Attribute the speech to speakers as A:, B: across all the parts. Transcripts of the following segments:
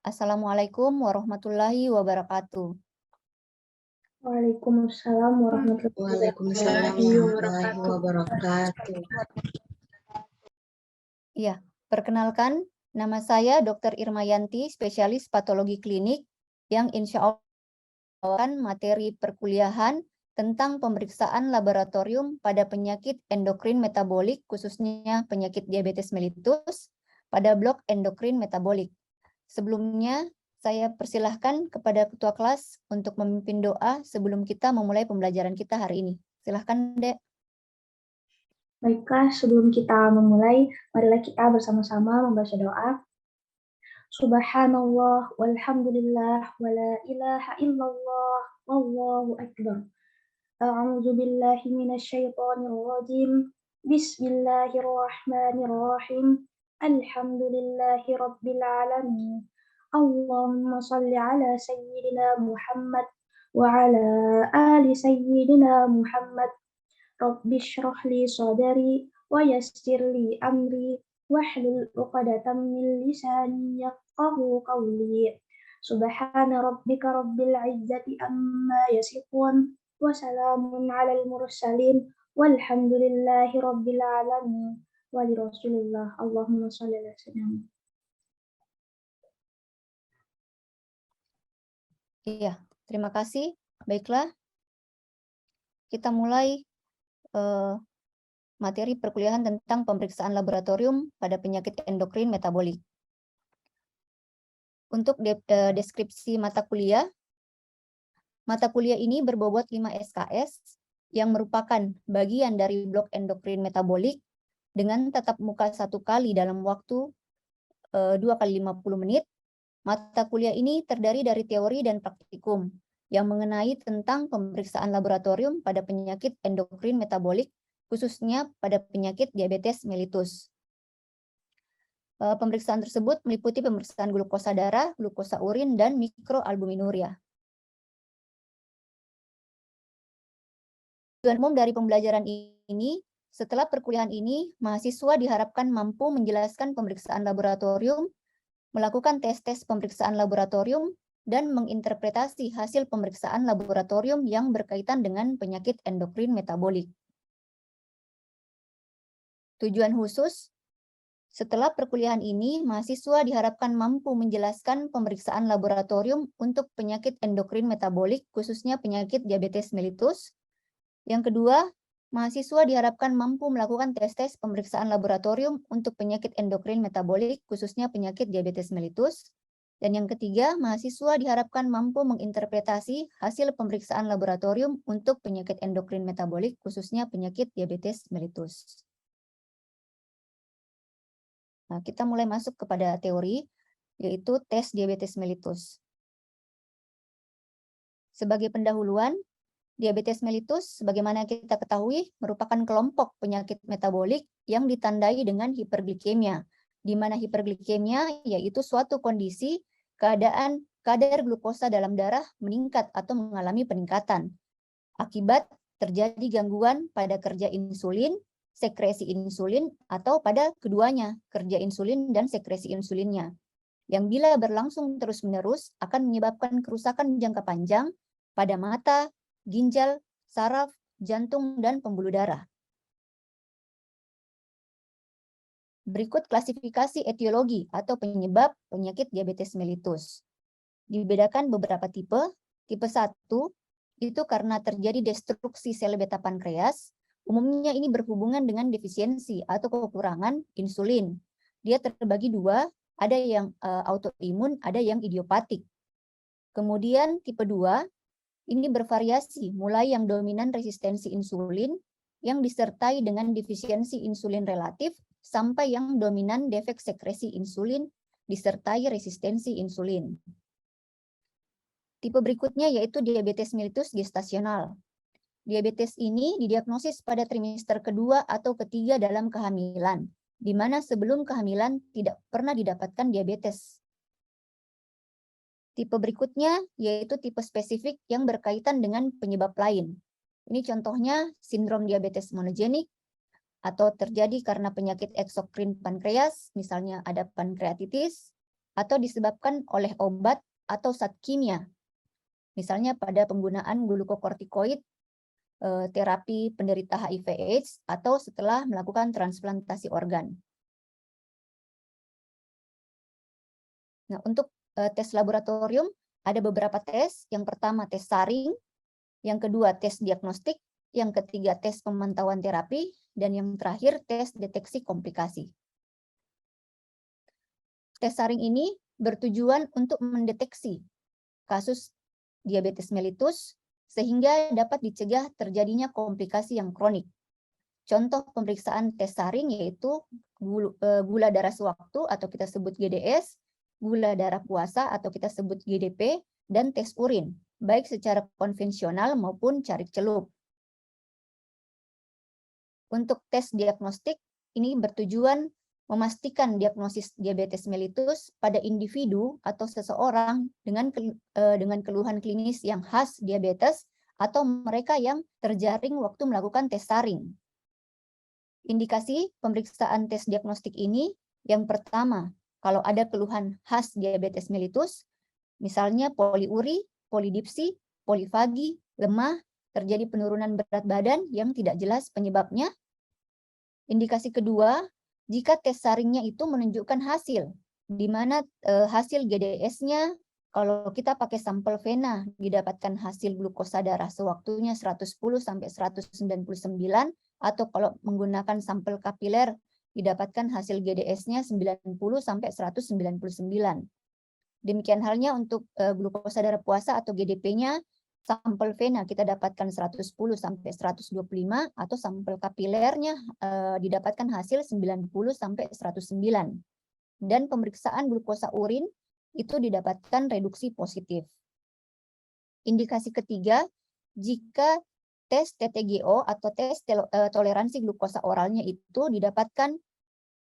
A: Assalamualaikum warahmatullahi wabarakatuh.
B: Waalaikumsalam
C: Waalaikumsalam
B: warahmatullahi
C: warahmatullahi
B: wabarakatuh.
C: wabarakatuh.
A: Ya, perkenalkan, nama saya Dr. Irmayanti, spesialis patologi klinik, yang insya Allah akan materi perkuliahan tentang pemeriksaan laboratorium pada penyakit endokrin metabolik, khususnya penyakit diabetes mellitus, pada blok endokrin metabolik. Sebelumnya, saya persilahkan kepada ketua kelas untuk memimpin doa sebelum kita memulai pembelajaran kita hari ini. Silahkan, Dek.
B: Baiklah, sebelum kita memulai, marilah kita bersama-sama membaca doa. Subhanallah, walhamdulillah, wa la ilaha illallah, wallahu akbar. A'udzu billahi minasyaitonir rajim. Bismillahirrahmanirrahim. Alhamdulillahi rabbil alamin. Allahumma shalli ala sayyidina Muhammad wa ala ali sayyidina Muhammad. Rabbi shrah li sadri wa yassir li amri wahlul 'uqdatam min lisani yafqahu qawli. Subhana rabbika rabbil izzati amma yasifun wa salamun 'alal mursalin walhamdulillahi rabbil alamin. Wa li Rasulillah Allahumma shalli ala sayyidina.
A: Iya, terima kasih. Baiklah, kita mulai materi perkuliahan tentang pemeriksaan laboratorium pada penyakit endokrin metabolik. Untuk deskripsi mata kuliah ini berbobot 5 SKS yang merupakan bagian dari blok endokrin metabolik dengan tatap muka 1 kali dalam waktu 2 kali 50 menit. Mata kuliah ini terdiri dari teori dan praktikum yang mengenai tentang pemeriksaan laboratorium pada penyakit endokrin metabolik, khususnya pada penyakit diabetes mellitus. Pemeriksaan tersebut meliputi pemeriksaan glukosa darah, glukosa urin, dan mikroalbuminuria. Tujuan umum dari pembelajaran ini, setelah perkuliahan ini, mahasiswa diharapkan mampu menjelaskan pemeriksaan laboratorium, melakukan tes-tes pemeriksaan laboratorium, dan menginterpretasi hasil pemeriksaan laboratorium yang berkaitan dengan penyakit endokrin metabolik. Tujuan khusus, setelah perkuliahan ini, mahasiswa diharapkan mampu menjelaskan pemeriksaan laboratorium untuk penyakit endokrin metabolik, khususnya penyakit diabetes mellitus. Yang kedua, mahasiswa diharapkan mampu melakukan tes-tes pemeriksaan laboratorium untuk penyakit endokrin metabolik, khususnya penyakit diabetes mellitus. Dan yang ketiga, mahasiswa diharapkan mampu menginterpretasi hasil pemeriksaan laboratorium untuk penyakit endokrin metabolik, khususnya penyakit diabetes mellitus. Nah, kita mulai masuk kepada teori, yaitu tes diabetes mellitus. Sebagai pendahuluan, diabetes mellitus, sebagaimana kita ketahui, merupakan kelompok penyakit metabolik yang ditandai dengan hiperglikemia, di mana hiperglikemia yaitu suatu kondisi keadaan kadar glukosa dalam darah meningkat atau mengalami peningkatan akibat terjadi gangguan pada kerja insulin, sekresi insulin, atau pada keduanya, kerja insulin dan sekresi insulinnya, yang bila berlangsung terus-menerus akan menyebabkan kerusakan jangka panjang pada mata, ginjal, saraf, jantung, dan pembuluh darah. Berikut klasifikasi etiologi atau penyebab penyakit diabetes mellitus. Dibedakan beberapa tipe. Tipe 1 itu karena terjadi destruksi sel beta pankreas. Umumnya ini berhubungan dengan defisiensi atau kekurangan insulin. Dia terbagi dua, ada yang autoimun, ada yang idiopatik. Kemudian tipe 2 ini bervariasi, mulai yang dominan resistensi insulin yang disertai dengan defisiensi insulin relatif sampai yang dominan defek sekresi insulin disertai resistensi insulin. Tipe berikutnya yaitu diabetes mellitus gestasional. Diabetes ini didiagnosis pada trimester kedua atau ketiga dalam kehamilan, di mana sebelum kehamilan tidak pernah didapatkan diabetes. Tipe berikutnya yaitu tipe spesifik yang berkaitan dengan penyebab lain. Ini contohnya sindrom diabetes monogenik atau terjadi karena penyakit eksokrin pankreas, misalnya ada pankreatitis, atau disebabkan oleh obat atau zat kimia. Misalnya pada penggunaan glukokortikoid, terapi penderita HIV/AIDS, atau setelah melakukan transplantasi organ. Nah, untuk tes laboratorium ada beberapa tes. Yang pertama tes saring, yang kedua tes diagnostik, yang ketiga tes pemantauan terapi, dan yang terakhir tes deteksi komplikasi. Tes saring ini bertujuan untuk mendeteksi kasus diabetes mellitus sehingga dapat dicegah terjadinya komplikasi yang kronik. Contoh pemeriksaan tes saring yaitu gula darah sewaktu atau kita sebut GDS, gula darah puasa atau kita sebut GDP, dan tes urin, baik secara konvensional maupun carik celup. Untuk tes diagnostik, ini bertujuan memastikan diagnosis diabetes mellitus pada individu atau seseorang dengan keluhan klinis yang khas diabetes atau mereka yang terjaring waktu melakukan tes saring. Indikasi pemeriksaan tes diagnostik ini yang pertama, kalau ada keluhan khas diabetes mellitus, misalnya poliuri, polidipsi, polifagi, lemah, terjadi penurunan berat badan yang tidak jelas penyebabnya. Indikasi kedua, jika tes saringnya itu menunjukkan hasil, di mana hasil GDS-nya kalau kita pakai sampel vena didapatkan hasil glukosa darah sewaktunya 110 sampai 199, atau kalau menggunakan sampel kapiler didapatkan hasil GDS-nya 90 sampai 199. Demikian halnya untuk glukosa darah puasa atau GDP-nya, sampel vena kita dapatkan 110 sampai 125, atau sampel kapilernya didapatkan hasil 90 sampai 109. Dan pemeriksaan glukosa urin itu didapatkan reduksi positif. Indikasi ketiga, jika tes TTGO atau tes toleransi glukosa oralnya itu didapatkan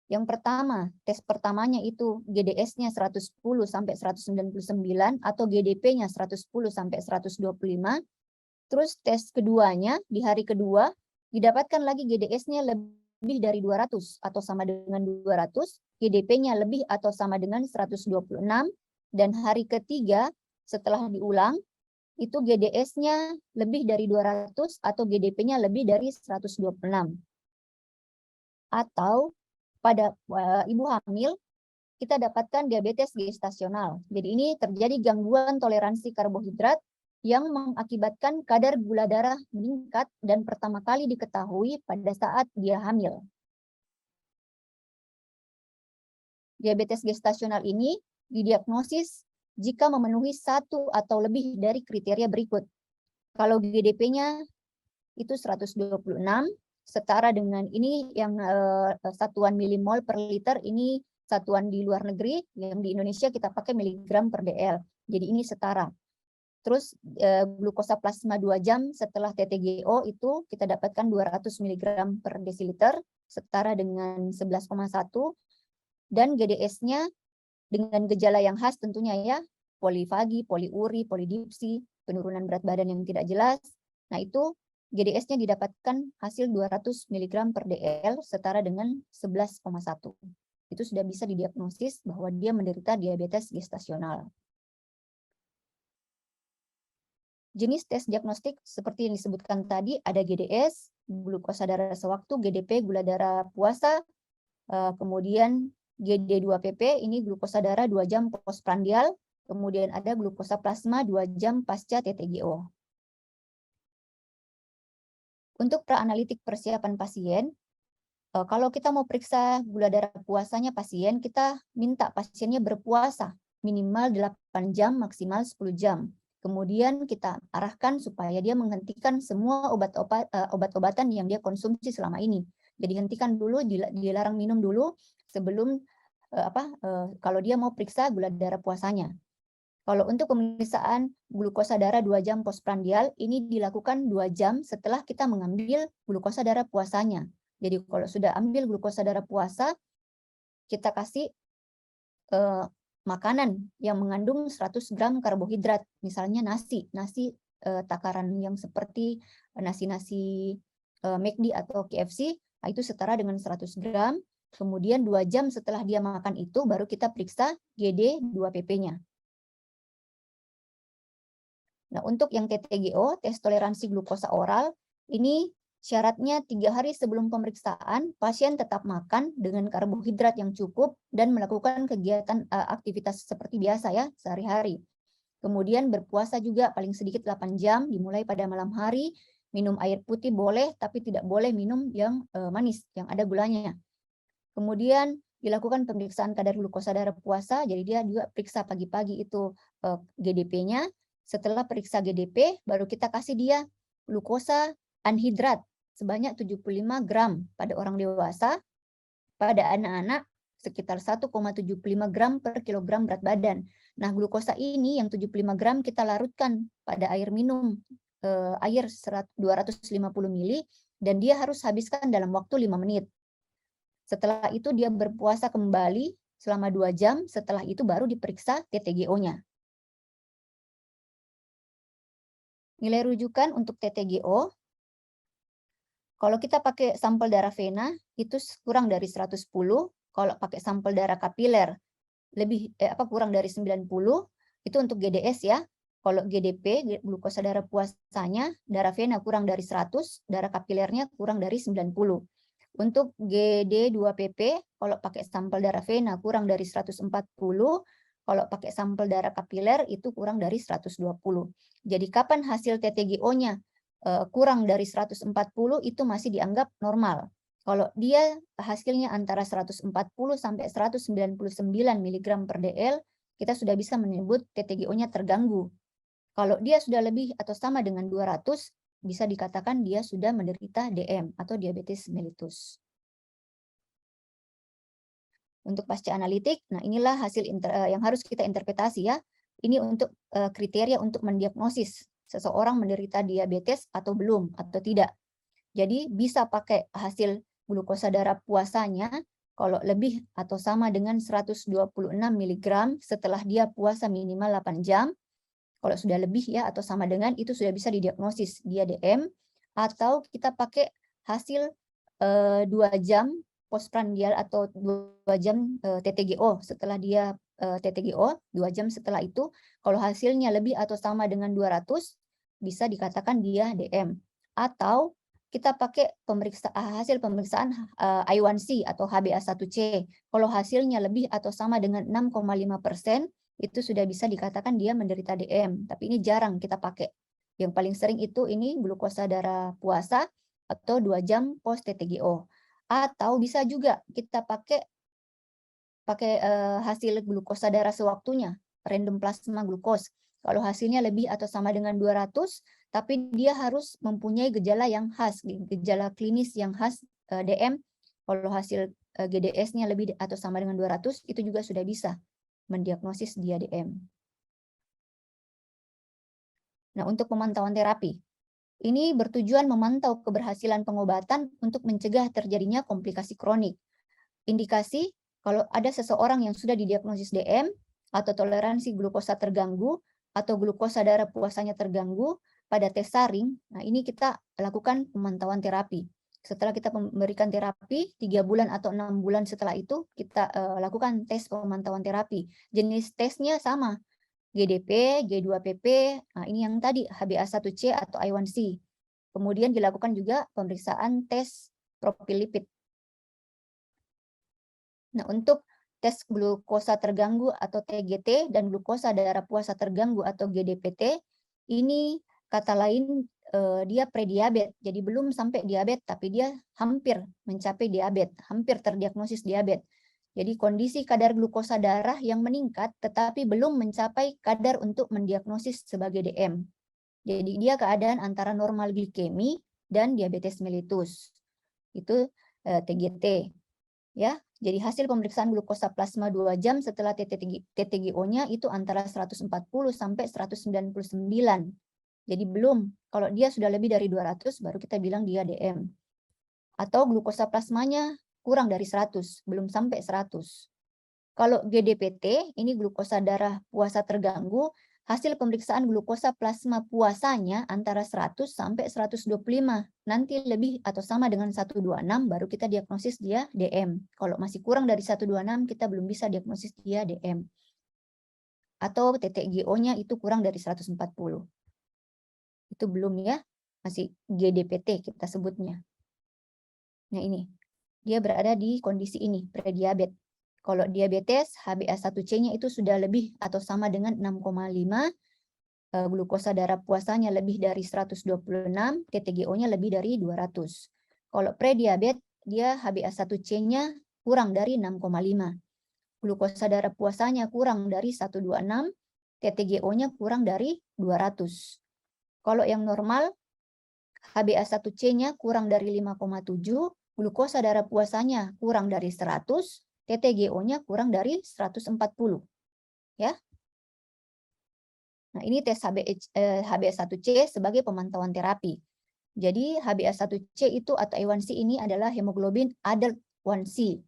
A: yang pertama, tes pertamanya itu GDS-nya 110 sampai 199 atau GDP-nya 110 sampai 125. Terus tes keduanya di hari kedua didapatkan lagi GDS-nya lebih dari 200 atau sama dengan 200, GDP-nya lebih atau sama dengan 126, dan hari ketiga setelah diulang itu GDS-nya lebih dari 200 atau GDP-nya lebih dari 126. Atau pada ibu hamil, kita dapatkan diabetes gestasional. Jadi ini terjadi gangguan toleransi karbohidrat yang mengakibatkan kadar gula darah meningkat dan pertama kali diketahui pada saat dia hamil. Diabetes gestasional ini didiagnosis jika memenuhi satu atau lebih dari kriteria berikut. Kalau GDP-nya itu 126, setara dengan ini yang satuan milimol per liter, ini satuan di luar negeri, yang di Indonesia kita pakai miligram per dl. Jadi ini setara. Terus glukosa plasma 2 jam setelah TTGO itu kita dapatkan 200 mg per desiliter, setara dengan 11,1. Dan GDS-nya dengan gejala yang khas tentunya ya, polifagi, poliuri, polidipsi, penurunan berat badan yang tidak jelas. Nah itu GDS-nya didapatkan hasil 200 mg per dl setara dengan 11,1. Itu sudah bisa didiagnosis bahwa dia menderita diabetes gestasional. Jenis tes diagnostik seperti yang disebutkan tadi ada GDS, glukosa darah sewaktu, GDP, gula darah puasa, kemudian GD2PP, ini glukosa darah 2 jam postprandial, kemudian ada glukosa plasma 2 jam pasca TTGO. Untuk praanalitik persiapan pasien, kalau kita mau periksa gula darah puasanya pasien, kita minta pasiennya berpuasa minimal 8 jam, maksimal 10 jam. Kemudian kita arahkan supaya dia menghentikan semua obat-obatan yang dia konsumsi selama ini. Jadi hentikan dulu, dilarang minum dulu sebelum kalau dia mau periksa gula darah puasanya. Kalau untuk pemeriksaan glukosa darah 2 jam postprandial, ini dilakukan 2 jam setelah kita mengambil glukosa darah puasanya. Jadi kalau sudah ambil glukosa darah puasa, kita kasih makanan yang mengandung 100 gram karbohidrat, misalnya nasi takaran yang seperti nasi McD atau KFC, itu setara dengan 100 gram. Kemudian 2 jam setelah dia makan itu baru kita periksa GD2PP-nya. Nah, untuk yang TTGO, tes toleransi glukosa oral, ini syaratnya 3 hari sebelum pemeriksaan, pasien tetap makan dengan karbohidrat yang cukup dan melakukan kegiatan aktivitas seperti biasa ya, sehari-hari. Kemudian berpuasa juga paling sedikit 8 jam, dimulai pada malam hari, minum air putih boleh, tapi tidak boleh minum yang manis, yang ada gulanya. Kemudian dilakukan pemeriksaan kadar glukosa darah puasa, jadi dia juga periksa pagi-pagi itu GDP-nya. Setelah periksa GDP, baru kita kasih dia glukosa anhidrat sebanyak 75 gram pada orang dewasa, pada anak-anak sekitar 1,75 gram per kilogram berat badan. Nah, glukosa ini yang 75 gram kita larutkan pada air minum, air 250 ml, dan dia harus habiskan dalam waktu 5 menit. Setelah itu dia berpuasa kembali selama 2 jam, setelah itu baru diperiksa TTGO-nya. Nilai rujukan untuk TTGO, kalau kita pakai sampel darah vena, itu kurang dari 110, kalau pakai sampel darah kapiler, kurang dari 90, itu untuk GDS ya. Kalau GDP, glukosa darah puasanya, darah vena kurang dari 100, darah kapilernya kurang dari 90. Untuk GD2PP, kalau pakai sampel darah vena kurang dari 140, kalau pakai sampel darah kapiler itu kurang dari 120. Jadi kapan hasil TTGO-nya kurang dari 140 itu masih dianggap normal. Kalau dia hasilnya antara 140 sampai 199 mg per dl, kita sudah bisa menyebut TTGO-nya terganggu. Kalau dia sudah lebih atau sama dengan 200, bisa dikatakan dia sudah menderita DM atau diabetes mellitus. Untuk pasca analitik, nah inilah hasil yang harus kita interpretasi ya. Ini untuk kriteria untuk mendiagnosis seseorang menderita diabetes atau belum atau tidak. Jadi bisa pakai hasil glukosa darah puasanya kalau lebih atau sama dengan 126 mg setelah dia puasa minimal 8 jam. Kalau sudah lebih ya atau sama dengan itu sudah bisa didiagnosis dia DM, atau kita pakai hasil 2 jam postprandial atau 2 jam TTGO setelah dia TTGO 2 jam setelah itu, kalau hasilnya lebih atau sama dengan 200 bisa dikatakan dia DM. Atau kita pakai hasil pemeriksaan A1C atau HbA1c. Kalau hasilnya lebih atau sama dengan 6,5%, itu sudah bisa dikatakan dia menderita DM. Tapi ini jarang kita pakai. Yang paling sering itu ini glukosa darah puasa atau 2 jam post TTGO. Atau bisa juga kita pakai hasil glukosa darah sewaktunya, random plasma glucose. Kalau hasilnya lebih atau sama dengan 200, tapi dia harus mempunyai gejala yang khas, gejala klinis yang khas DM. Kalau hasil GDS-nya lebih atau sama dengan 200, itu juga sudah bisa mendiagnosis dia DM. Nah, untuk pemantauan terapi, ini bertujuan memantau keberhasilan pengobatan untuk mencegah terjadinya komplikasi kronik. Indikasi, kalau ada seseorang yang sudah didiagnosis DM, atau toleransi glukosa terganggu, atau glukosa darah puasanya terganggu, pada tes saring, nah ini kita lakukan pemantauan terapi. Setelah kita memberikan terapi, 3 bulan atau 6 bulan setelah itu, kita lakukan tes pemantauan terapi. Jenis tesnya sama, GDP, G2PP, nah ini yang tadi, HbA1c atau A1C. Kemudian dilakukan juga pemeriksaan tes profil lipid. Nah, untuk tes glukosa terganggu atau TGT dan glukosa darah puasa terganggu atau GDPT, ini kata lain dia prediabetes, jadi belum sampai diabetes, tapi dia hampir mencapai diabetes, hampir terdiagnosis diabetes. Jadi kondisi kadar glukosa darah yang meningkat, tetapi belum mencapai kadar untuk mendiagnosis sebagai DM. Jadi dia keadaan antara normal glikemi dan diabetes mellitus. Itu TGT. Ya, jadi hasil pemeriksaan glukosa plasma 2 jam setelah TTGO-nya itu antara 140 sampai 199. Jadi belum, kalau dia sudah lebih dari 200 baru kita bilang dia DM. Atau glukosa plasmanya kurang dari 100, belum sampai 100. Kalau GDPT, ini glukosa darah puasa terganggu, hasil pemeriksaan glukosa plasma puasanya antara 100 sampai 125. Nanti lebih atau sama dengan 126 baru kita diagnosis dia DM. Kalau masih kurang dari 126 kita belum bisa diagnosis dia DM. Atau TTGO-nya itu kurang dari 140. Itu belum ya, masih GDPT kita sebutnya. Nah ini, dia berada di kondisi ini, prediabetes. Kalau diabetes, HbA1c-nya itu sudah lebih atau sama dengan 6,5, glukosa darah puasanya lebih dari 126, TTGO-nya lebih dari 200. Kalau prediabetes, dia HbA1c-nya kurang dari 6,5. Glukosa darah puasanya kurang dari 126, TTGO-nya kurang dari 200. Kalau yang normal, HbA1c-nya kurang dari 5,7, glukosa darah puasanya kurang dari 100, TTGO-nya kurang dari 140. Ya. Nah, ini tes HbA1c sebagai pemantauan terapi. Jadi HbA1c itu atau A1C ini adalah hemoglobin adult 1C.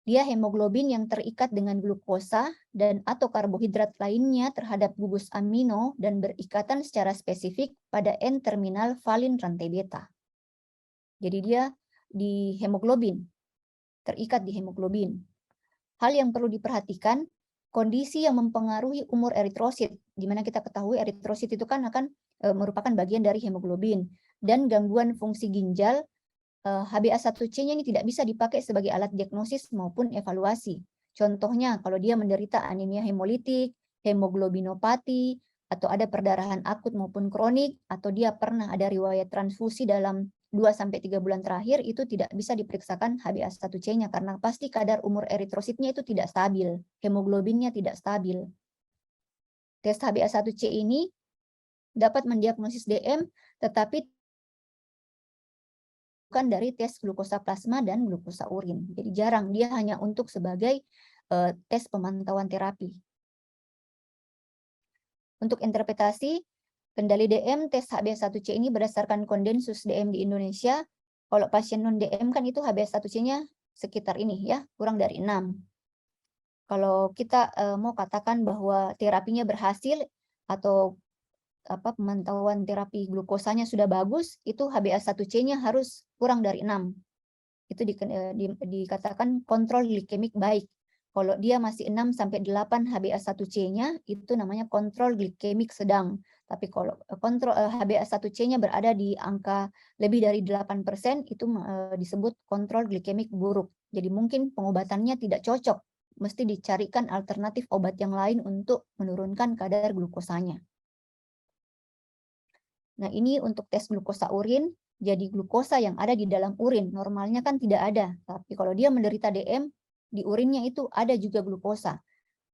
A: Dia hemoglobin yang terikat dengan glukosa dan atau karbohidrat lainnya terhadap gugus amino dan berikatan secara spesifik pada N-terminal valin rantai beta. Jadi dia di hemoglobin, terikat di hemoglobin. Hal yang perlu diperhatikan, kondisi yang mempengaruhi umur eritrosit, di mana kita ketahui eritrosit itu kan akan merupakan bagian dari hemoglobin, dan gangguan fungsi ginjal, HbA1c-nya ini tidak bisa dipakai sebagai alat diagnosis maupun evaluasi. Contohnya, kalau dia menderita anemia hemolitik, hemoglobinopati, atau ada perdarahan akut maupun kronik, atau dia pernah ada riwayat transfusi dalam 2-3 bulan terakhir, itu tidak bisa diperiksakan HbA1c-nya karena pasti kadar umur eritrositnya itu tidak stabil, hemoglobinnya tidak stabil. Tes HbA1c ini dapat mendiagnosis DM, tetapi bukan dari tes glukosa plasma dan glukosa urin. Jadi jarang, dia hanya untuk sebagai tes pemantauan terapi. Untuk interpretasi, kendali DM tes HbA1c ini berdasarkan konsensus DM di Indonesia. Kalau pasien non-DM kan itu HbA1c-nya sekitar ini ya, kurang dari 6. Kalau kita mau katakan bahwa terapinya berhasil atau pemantauan terapi glukosanya sudah bagus, itu HbA1c-nya harus kurang dari 6. Itu dikatakan kontrol glikemik baik. Kalau dia masih 6-8 HbA1c-nya, itu namanya kontrol glikemik sedang. Tapi kalau kontrol HbA1c-nya berada di angka lebih dari 8%, itu disebut kontrol glikemik buruk. Jadi mungkin pengobatannya tidak cocok. Mesti dicarikan alternatif obat yang lain untuk menurunkan kadar glukosanya. Nah, ini untuk tes glukosa urin. Jadi glukosa yang ada di dalam urin, normalnya kan tidak ada. Tapi kalau dia menderita DM, di urinnya itu ada juga glukosa.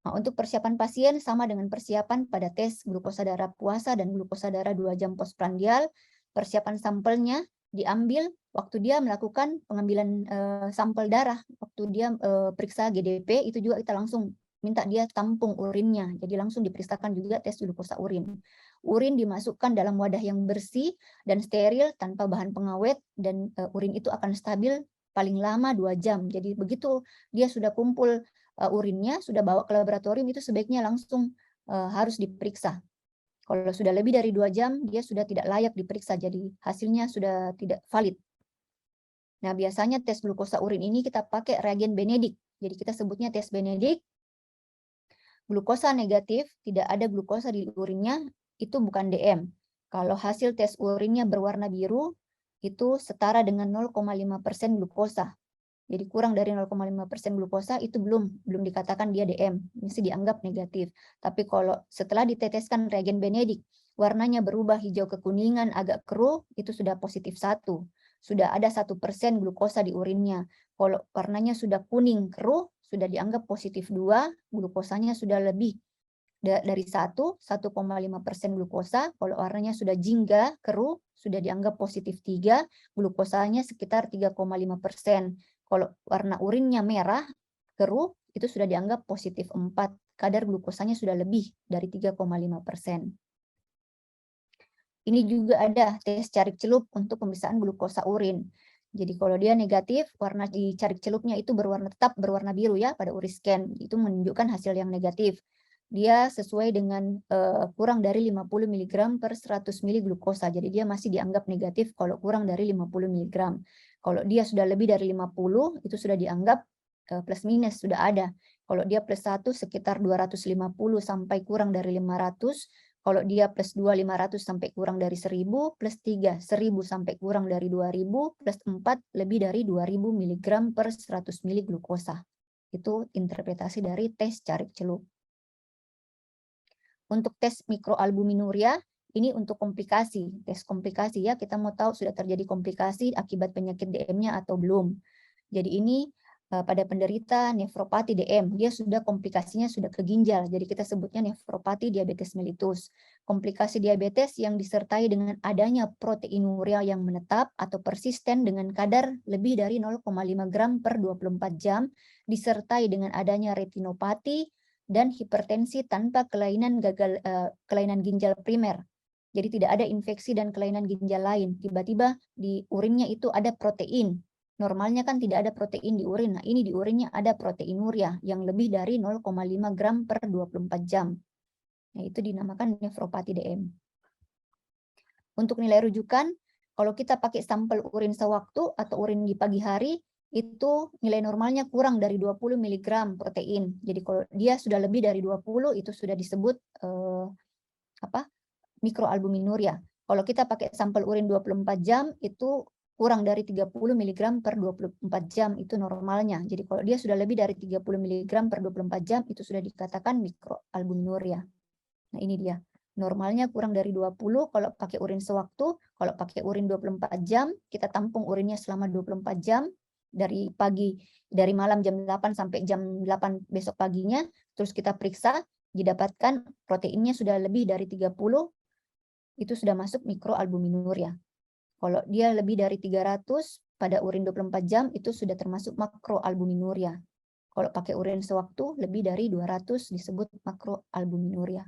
A: Nah, untuk persiapan pasien sama dengan persiapan pada tes glukosa darah puasa dan glukosa darah 2 jam postprandial. Persiapan sampelnya diambil waktu dia melakukan pengambilan sampel darah. Waktu dia periksa GDP, itu juga kita langsung minta dia tampung urinnya. Jadi langsung diperiksakan juga tes glukosa urin. Urin dimasukkan dalam wadah yang bersih dan steril tanpa bahan pengawet, dan urin itu akan stabil paling lama 2 jam. Jadi begitu dia sudah kumpul urinnya, sudah bawa ke laboratorium, itu sebaiknya langsung harus diperiksa. Kalau sudah lebih dari 2 jam, dia sudah tidak layak diperiksa, jadi hasilnya sudah tidak valid. Nah, biasanya tes glukosa urin ini kita pakai reagen Benedict. Jadi kita sebutnya tes Benedict. Glukosa negatif, tidak ada glukosa di urinnya, itu bukan DM. Kalau hasil tes urinnya berwarna biru, itu setara dengan 0,5% glukosa. Jadi kurang dari 0,5% glukosa itu belum dikatakan dia DM, mesti dianggap negatif. Tapi kalau setelah diteteskan reagen Benedict, warnanya berubah hijau kekuningan, agak keruh, itu sudah positif 1. Sudah ada 1% glukosa di urinnya. Kalau warnanya sudah kuning keruh, sudah dianggap positif 2, glukosanya sudah lebih dari 1,5% glukosa. Kalau warnanya sudah jingga, keruh, sudah dianggap positif 3, glukosanya sekitar 3,5%. Kalau warna urinnya merah, keruh, itu sudah dianggap positif 4. Kadar glukosanya sudah lebih dari 3,5%. Ini juga ada tes carik celup untuk pemeriksaan glukosa urin. Jadi kalau dia negatif, warna di carik celupnya itu tetap berwarna biru ya pada uriscan. Itu menunjukkan hasil yang negatif. dia sesuai dengan kurang dari 50 mg per 100 ml glukosa. Jadi dia masih dianggap negatif kalau kurang dari 50 mg. Kalau dia sudah lebih dari 50, itu sudah dianggap plus minus, sudah ada. Kalau dia plus 1 sekitar 250 sampai kurang dari 500. Kalau dia plus 2, 500 sampai kurang dari 1000, plus 3, 1000 sampai kurang dari 2000, plus 4, lebih dari 2000 mg per 100 ml glukosa. Itu interpretasi dari tes carik celup. Untuk tes mikroalbuminuria, ini untuk komplikasi, tes komplikasi ya, kita mau tahu sudah terjadi komplikasi akibat penyakit DM-nya atau belum. Jadi ini pada penderita nefropati DM, dia sudah komplikasinya sudah ke ginjal, jadi kita sebutnya nefropati diabetes mellitus. Komplikasi diabetes yang disertai dengan adanya proteinuria yang menetap atau persisten dengan kadar lebih dari 0,5 gram per 24 jam, disertai dengan adanya retinopati, dan hipertensi tanpa kelainan ginjal primer. Jadi tidak ada infeksi dan kelainan ginjal lain. Tiba-tiba di urinnya itu ada protein. Normalnya kan tidak ada protein di urin. Nah, ini di urinnya ada proteinuria yang lebih dari 0,5 gram per 24 jam. Nah, itu dinamakan nefropati DM. Untuk nilai rujukan, kalau kita pakai sampel urin sewaktu atau urin di pagi hari, itu nilai normalnya kurang dari 20 mg protein. Jadi kalau dia sudah lebih dari 20, itu sudah disebut mikroalbuminuria. Kalau kita pakai sampel urin 24 jam, itu kurang dari 30 mg per 24 jam, itu normalnya. Jadi kalau dia sudah lebih dari 30 mg per 24 jam, itu sudah dikatakan mikroalbuminuria. Nah, ini dia. Normalnya kurang dari 20 kalau pakai urin sewaktu, kalau pakai urin 24 jam, kita tampung urinnya selama 24 jam, dari malam jam 8 sampai jam 8 besok paginya, terus kita periksa, didapatkan proteinnya sudah lebih dari 30, itu sudah masuk mikroalbuminuria. Kalau dia lebih dari 300 pada urin 24 jam, itu sudah termasuk makroalbuminuria. Kalau pakai urin sewaktu, lebih dari 200 disebut makroalbuminuria.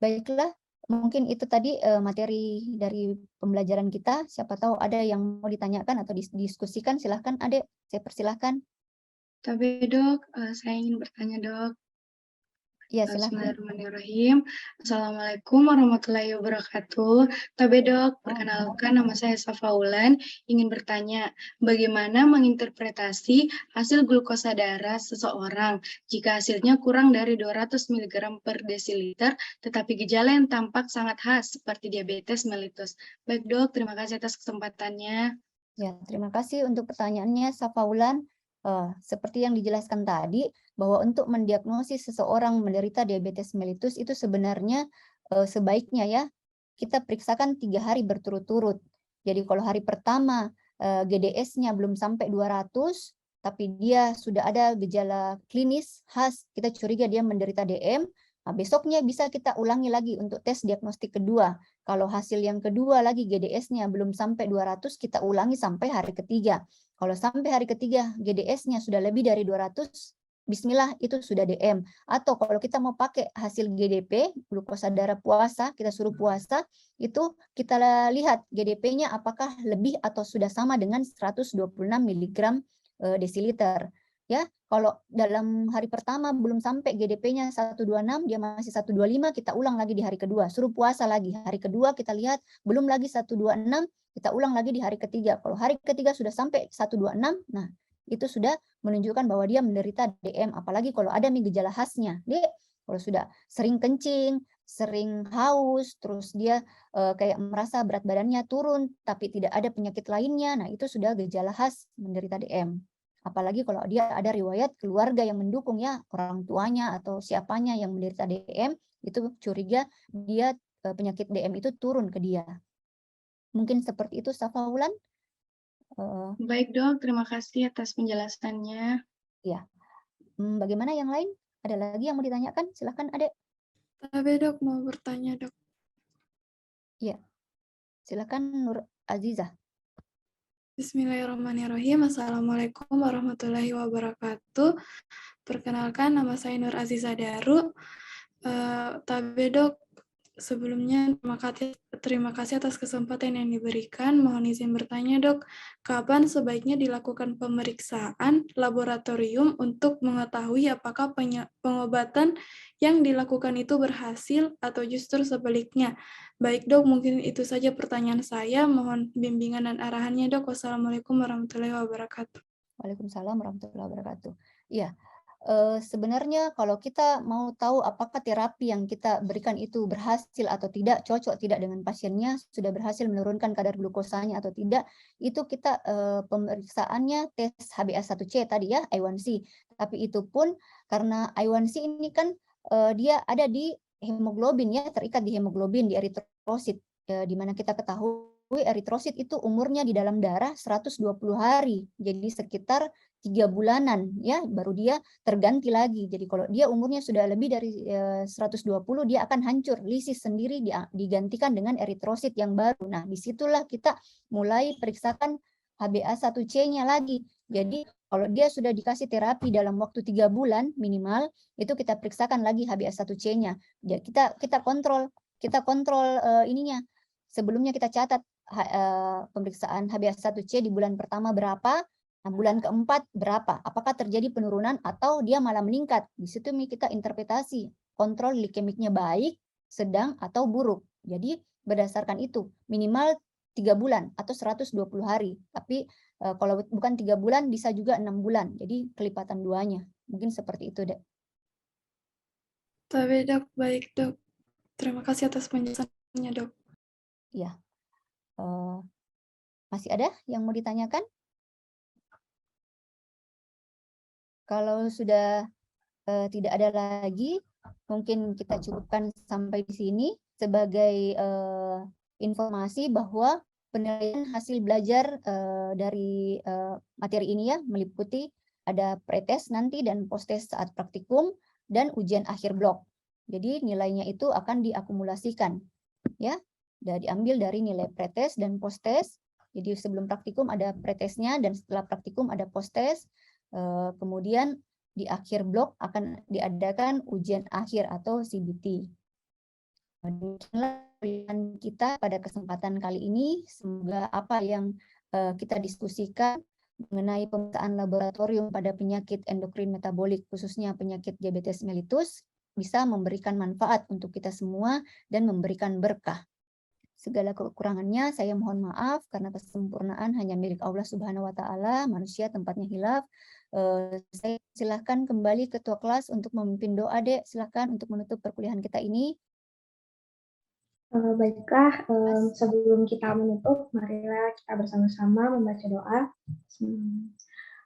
A: Baiklah, mungkin itu tadi materi dari pembelajaran kita. Siapa tahu ada yang mau ditanyakan atau didiskusikan, silahkan Adek, saya persilahkan.
C: Tapi dok, saya ingin bertanya dok.
A: Ya, silahkan.
C: Bismillahirrahmanirrahim. Assalamualaikum warahmatullahi wabarakatuh. Tabe dok, perkenalkan nama saya Safaulan. Ingin bertanya, bagaimana menginterpretasi hasil glukosa darah seseorang jika hasilnya kurang dari 200 mg per desiliter, tetapi gejala yang tampak sangat khas seperti diabetes mellitus. Baik dok, terima kasih atas kesempatannya.
A: Ya, terima kasih untuk pertanyaannya, Safaulan. Seperti yang dijelaskan tadi, bahwa untuk mendiagnosis seseorang menderita diabetes mellitus itu sebenarnya sebaiknya ya kita periksakan 3 hari berturut-turut. Jadi kalau hari pertama GDS-nya belum sampai 200, tapi dia sudah ada gejala klinis khas, kita curiga dia menderita DM, nah besoknya bisa kita ulangi lagi untuk tes diagnostik kedua. Kalau hasil yang kedua lagi GDS-nya belum sampai 200, kita ulangi sampai hari ketiga. Kalau sampai hari ketiga GDS-nya sudah lebih dari 200, bismillah itu sudah DM. Atau kalau kita mau pakai hasil GDP, glukosa darah puasa, kita suruh puasa, itu kita lihat GDP-nya apakah lebih atau sudah sama dengan 126 mg desiliter. Ya, kalau dalam hari pertama belum sampai GDP-nya 126, dia masih 125, kita ulang lagi di hari kedua, suruh puasa lagi. Hari kedua kita lihat belum lagi 126, kita ulang lagi di hari ketiga. Kalau hari ketiga sudah sampai 126, nah itu sudah menunjukkan bahwa dia menderita DM. Apalagi kalau ada nih gejala khasnya. Dia kalau sudah sering kencing, sering haus, terus dia kayak merasa berat badannya turun, tapi tidak ada penyakit lainnya, nah itu sudah gejala khas menderita DM. Apalagi kalau dia ada riwayat keluarga yang mendukung ya, orang tuanya atau siapanya yang menderita DM, itu curiga dia penyakit DM itu turun ke dia. Mungkin seperti itu, Safaulan.
C: Baik dok, terima kasih atas penjelasannya.
A: Ya, bagaimana yang lain? Ada lagi yang mau ditanyakan? Silahkan, Adek.
D: Tapi dok, mau bertanya dok.
A: Iya, silakan Nur Azizah.
D: Bismillahirrahmanirrahim. Assalamualaikum warahmatullahi wabarakatuh. Perkenalkan, nama saya Nur Azizah Daru. Tapi dok, Sebelumnya, terima kasih atas kesempatan yang diberikan. Mohon izin bertanya, Dok, kapan sebaiknya dilakukan pemeriksaan laboratorium untuk mengetahui apakah pengobatan yang dilakukan itu berhasil atau justru sebaliknya? Baik, Dok, mungkin itu saja pertanyaan saya. Mohon bimbingan dan arahannya, Dok. Wassalamualaikum warahmatullahi wabarakatuh.
A: Waalaikumsalam warahmatullahi wabarakatuh. Iya, sebenarnya kalau kita mau tahu apakah terapi yang kita berikan itu berhasil atau tidak, cocok tidak dengan pasiennya, sudah berhasil menurunkan kadar glukosanya atau tidak, itu kita pemeriksaannya tes HbA1c tadi ya, A1C. Tapi itu pun karena A1C ini kan dia ada di hemoglobin ya, terikat di hemoglobin, di eritrosit, di mana kita ketahui eritrosit itu umurnya di dalam darah 120 hari, jadi sekitar 3 bulanan ya baru dia terganti lagi. Jadi kalau dia umurnya sudah lebih dari 120, dia akan hancur, lisis sendiri, digantikan dengan eritrosit yang baru. Nah, disitulah kita mulai periksakan HbA1c-nya lagi. Jadi kalau dia sudah dikasih terapi dalam waktu 3 bulan minimal, itu kita periksakan lagi HbA1c-nya. Jadi kita kontrol ininya. Sebelumnya kita catat pemeriksaan HbA1c di bulan pertama berapa, nah, bulan keempat berapa, apakah terjadi penurunan atau dia malah meningkat. Di situ kita interpretasi kontrol glikemiknya baik, sedang, atau buruk. Jadi berdasarkan itu minimal 3 bulan atau 120 hari. Tapi kalau bukan 3 bulan bisa juga 6 bulan. Jadi kelipatan duanya. Mungkin seperti itu, Dek.
D: Tapi, Dok, baik, Dok. Terima kasih atas penjelasannya, Dok.
A: Ya. Masih ada yang mau ditanyakan? Kalau sudah tidak ada lagi, mungkin kita cukupkan sampai di sini sebagai informasi bahwa penilaian hasil belajar dari materi ini ya meliputi ada pretest nanti dan posttest saat praktikum dan ujian akhir blok. Jadi nilainya itu akan diakumulasikan ya, diambil dari nilai pretest dan posttest. Jadi sebelum praktikum ada pretestnya dan setelah praktikum ada posttest. Kemudian di akhir blok akan diadakan ujian akhir atau CBT. Demikianlah pilihan kita pada kesempatan kali ini. Semoga apa yang kita diskusikan mengenai pemeriksaan laboratorium pada penyakit endokrin metabolik, khususnya penyakit diabetes mellitus, bisa memberikan manfaat untuk kita semua dan memberikan berkah. Segala kekurangannya saya mohon maaf karena kesempurnaan hanya milik Allah Subhanahu wa taala, manusia tempatnya hilaf. Saya silahkan kembali ketua kelas untuk memimpin doa, Dek. Silahkan untuk menutup perkuliahan kita ini.
B: Baiklah, sebelum kita menutup, marilah kita bersama-sama membaca doa.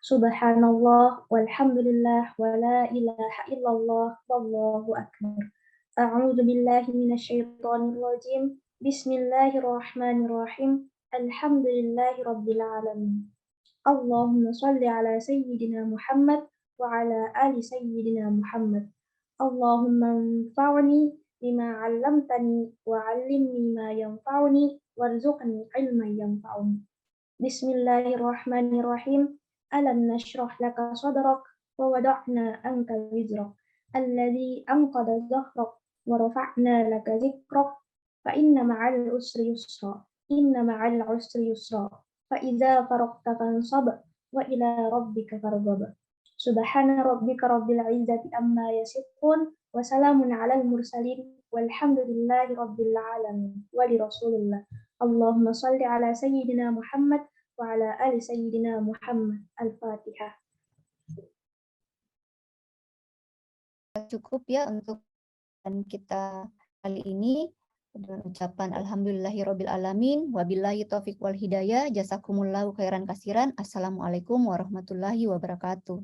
B: Subhanallah, walhamdulillah, wa la ilaha illallah, wallahu akbar. A'udzu billahi minasyaitonir rajim. Bismillahirrahmanirrahim. Alhamdulillahi rabbil alamin. Allahumma shalli ala sayyidina Muhammad wa ala ali sayyidina Muhammad. Allahumma anfa'ni bima 'allamtani wa 'allimni ma yanfa'uni warzuqni 'ilman yanfa'uni. Bismillahirrahmanirrahim. Alam nashrah laka sadrak wa wada'na anka wizrak alladhi anqadha dhahrak wa rafa'na laka zikrak fa inna ma'al usri yusra inna ma'al usri yusra fa idza faraqta fansab wa ila rabbika farghab. Subhana rabbika rabbil izzati amma yasifun wa salamun 'alal mursalin walhamdulillahi rabbil alamin wa li rasulillah. Allahumma shalli ala sayyidina Muhammad wa ala ali sayyidina Muhammad. Al-Fatihah.
A: Cukup ya untuk kita kali ini dengan ucapan alhamdulillahirabbil alamin wabillahi taufik wal hidayah. Jazakumullahu khairan kasiran. Assalamualaikum warahmatullahi wabarakatuh.